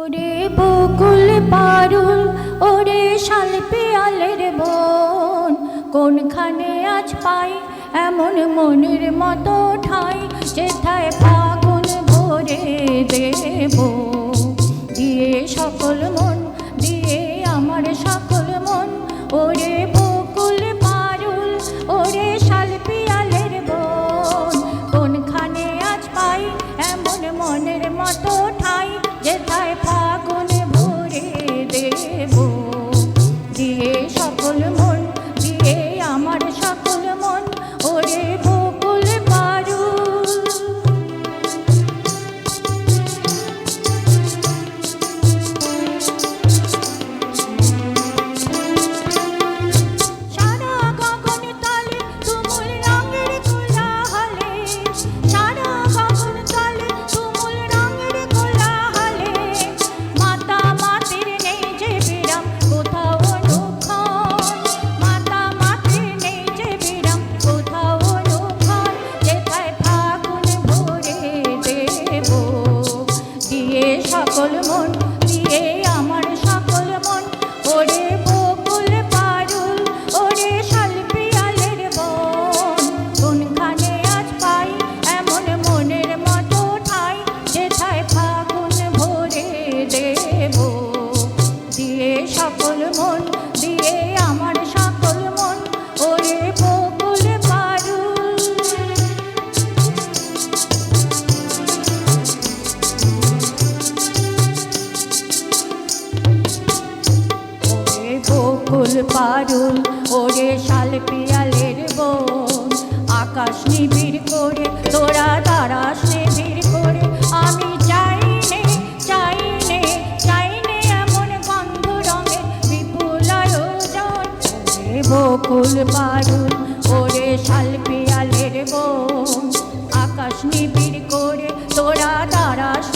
ওরে বকুল পারুল ওরে শাল পিয়ালের বন, কোনখানে আজ পাই এমন মনের মতো ঠাই, যেথায় ফাগুন ভরে দেব দিয়ে সকল মন, দিয়ে আমার সকল মন। ওরে বকুল পারুল ওরে শাল পিয়ালের বন, কোনখানে আজ পাই এমন মনের মতো ঠাই, যেথায় ফাগুন ভরে দেব দিয়ে সকল মন, দিয়ে আমার সকল মন। ওরে বকুল পারুল সারা গগন তলে তুমুল রঙের কোলাহলে, সারা গগন তলে তুমুল রঙের কোলাহলে, মাতা মাতির নেই যে বিরাম কোথাও অনুক্ষণ, মাতা মাতির নেই যে বিরাম কোথাও অনুক্ষণ, যেথায় ফাগুন ভরে দেব দিয়ে সকল মন, দিয়ে আমার সকল মন। ওরে বকুল পারুল ওরে শাল পিয়ালের বন, কোনখানে আজ পাই এমন মনের মতো ঠাই, যেথায় ফাগুন ভরে দেব দিয়ে সকল মন, দিয়ে আমার সকল মন। ওরে বকুল পারুল ওরে বকুল পারুল ওরে শাল পিয়ালের বন, আকাশ নিবিড় করে তোরা দাঁড়াস নিবিড় করে, আমি চাইনে চাইনে চাইনে এমন গন্ধ রঙের বিপুল আয়োজন। ওরে বকুল পারুল ওরে শাল পিয়ালের বন, আকাশ নিবিড় করে তোরা দাঁড়াস